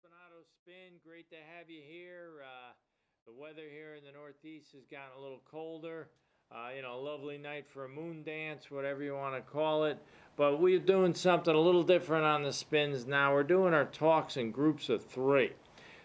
Spinato Spin, great to have you here. The weather here in the Northeast has gotten a little colder. A lovely night for a moon dance, whatever you want to call it. But we're doing something a little different on the spins now. We're doing our talks in groups of three.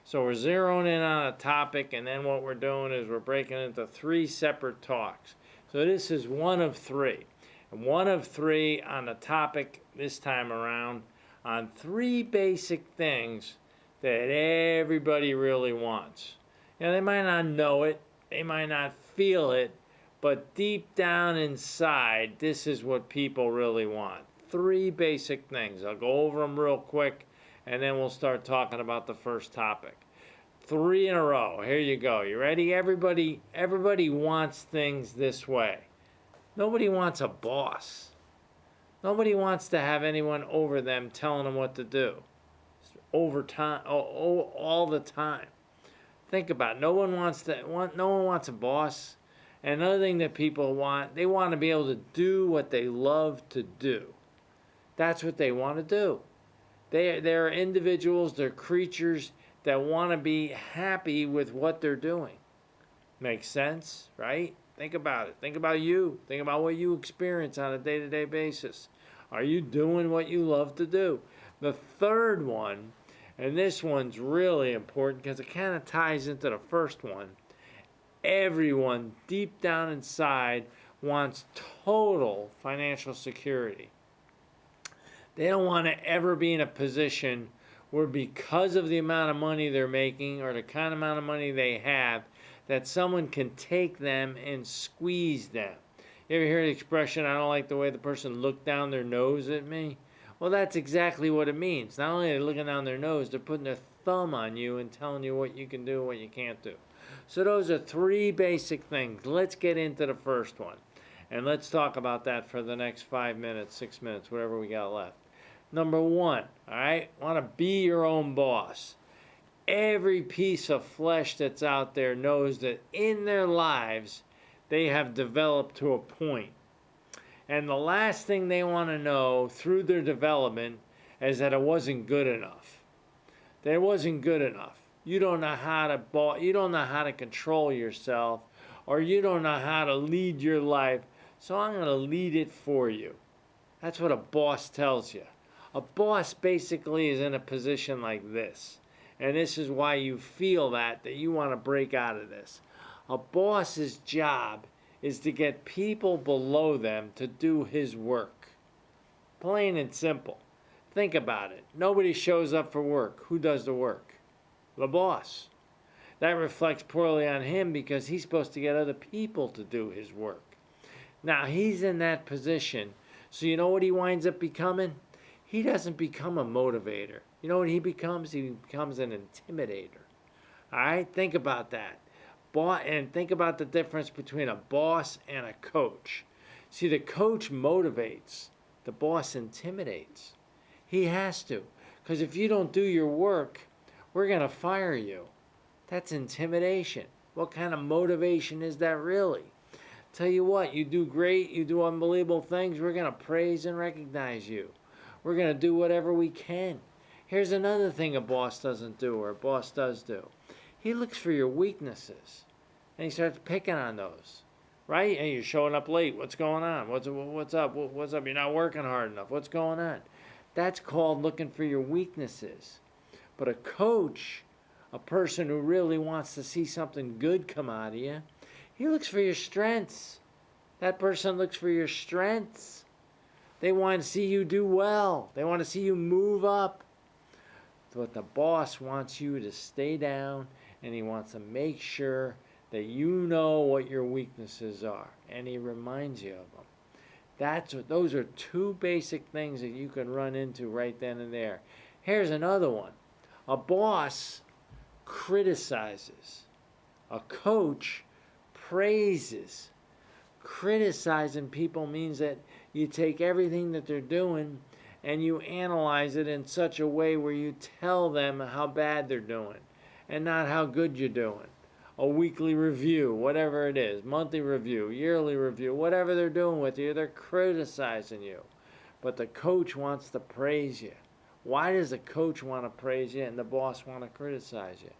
So we're zeroing in on a topic, and then what we're doing is we're breaking into three separate talks. So this is one of three. And one of three on the topic this time around on three basic things that everybody really wants. They might not know it, they might not feel it, but deep down inside, this is what people really want. Three basic things. I'll go over them real quick, and then we'll start talking about the first topic. Three in a row. Here you go. You ready? Everybody wants things this way. Nobody wants a boss. Nobody wants to have anyone over them telling them what to do. Over time, all the time. Think about it. No one wants a boss. And another thing that people want, they want to be able to do what they love to do. That's what they want to do. They're individuals, they're creatures that want to be happy with what they're doing. Makes sense, right? Think about it. Think about you. Think about what you experience on a day-to-day basis. Are you doing what you love to do? The third one, and this one's really important because it kind of ties into the first one. Everyone deep down inside wants total financial security. They don't want to ever be in a position where, because of the amount of money they're making or the kind of amount of money they have, that someone can take them and squeeze them. You ever hear the expression, I don't like the way the person looked down their nose at me? Well, that's exactly what it means. Not only are they looking down their nose, they're putting their thumb on you and telling you what you can do and what you can't do. So those are three basic things. Let's get into the first one. And let's talk about that for the next 5 minutes, 6 minutes, whatever we got left. Number one, all right, want to be your own boss. Every piece of flesh that's out there knows that in their lives, they have developed to a point. And the last thing they want to know through their development is that it wasn't good enough. That it wasn't good enough. You don't know how to control yourself, or you don't know how to lead your life, so I'm going to lead it for you. That's what a boss tells you. A boss basically is in a position like this. And this is why you feel that you want to break out of this. A boss's job is to get people below them to do his work. Plain and simple. Think about it. Nobody shows up for work. Who does the work? The boss. That reflects poorly on him because he's supposed to get other people to do his work. Now, he's in that position. So you know what he winds up becoming? He doesn't become a motivator. You know what he becomes? He becomes an intimidator. All right? Think about that. And think about the difference between a boss and a coach. See, the coach motivates. The boss intimidates. He has to. Because if you don't do your work, we're going to fire you. That's intimidation. What kind of motivation is that really? Tell you what, you do great, you do unbelievable things, we're going to praise and recognize you. We're going to do whatever we can. Here's another thing a boss doesn't do, or a boss does do. He looks for your weaknesses, and he starts picking on those, right? And you're showing up late. What's going on? What's up? What's up? You're not working hard enough. What's going on? That's called looking for your weaknesses. But a coach, a person who really wants to see something good come out of you, he looks for your strengths. That person looks for your strengths. They want to see you do well. They want to see you move up. But the boss wants you to stay down, and he wants to make sure that you know what your weaknesses are, and he reminds you of them. Those are two basic things that you can run into right then and there. Here's another one. A boss criticizes. A coach praises. Criticizing people means that you take everything that they're doing and you analyze it in such a way where you tell them how bad they're doing and not how good you're doing. A weekly review, whatever it is, monthly review, yearly review, whatever they're doing with you, they're criticizing you. But the coach wants to praise you. Why does the coach want to praise you and the boss want to criticize you?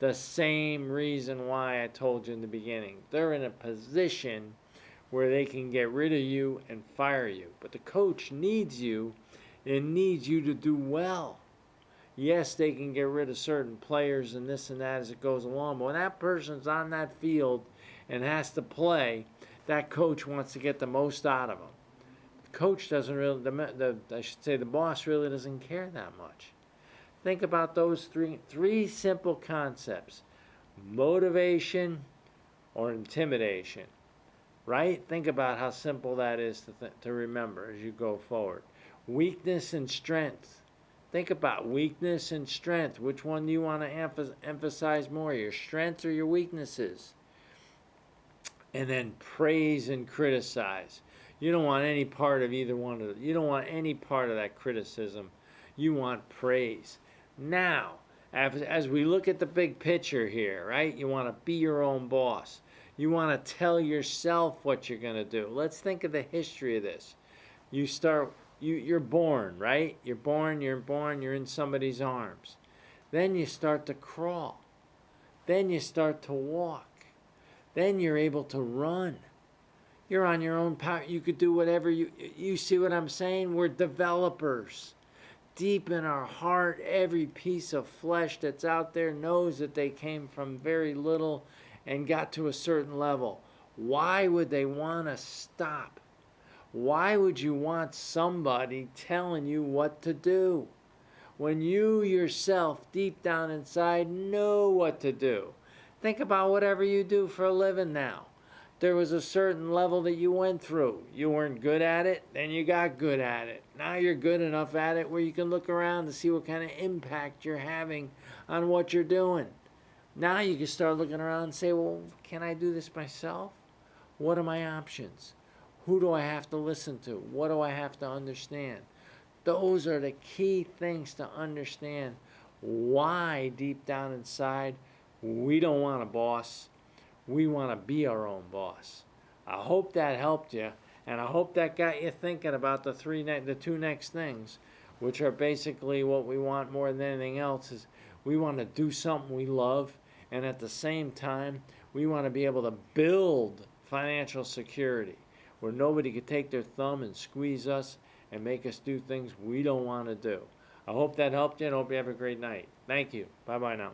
The same reason why I told you in the beginning. They're in a position where they can get rid of you and fire you. But the coach needs you and needs you to do well. Yes, they can get rid of certain players and this and that as it goes along. But when that person's on that field and has to play, that coach wants to get the most out of them. The coach doesn't really, I should say the boss really doesn't care that much. Think about those three simple concepts: motivation or intimidation. Right? Think about how simple that is to remember as you go forward. Weakness and strength. Think about weakness and strength. Which one do you want to emphasize more, your strengths or your weaknesses? And then praise and criticize. You don't want any part of either one of them. You don't want any part of that criticism. You want praise. Now, as we look at the big picture here, right? You want to be your own boss. You want to tell yourself what you're going to do. Let's think of the history of this. You're born, right? You're born, you're in somebody's arms. Then you start to crawl. Then you start to walk. Then you're able to run. You're on your own power. You could do whatever you see what I'm saying? We're developers. Deep in our heart, every piece of flesh that's out there knows that they came from very little and got to a certain level. Why would they want to stop? Why would you want somebody telling you what to do when you yourself deep down inside know what to do? Think about whatever you do for a living now. There was a certain level that you went through. You weren't good at it, then you got good at it. Now you're good enough at it where you can look around to see what kind of impact you're having on what you're doing. Now you can start looking around and say, well, can I do this myself? What are my options? Who do I have to listen to? What do I have to understand? Those are the key things to understand why deep down inside we don't want a boss. We want to be our own boss. I hope that helped you, and I hope that got you thinking about the two next things, which are basically what we want more than anything else. Is we want to do something we love, and at the same time, we want to be able to build financial security where nobody could take their thumb and squeeze us and make us do things we don't want to do. I hope that helped you, and I hope you have a great night. Thank you. Bye-bye now.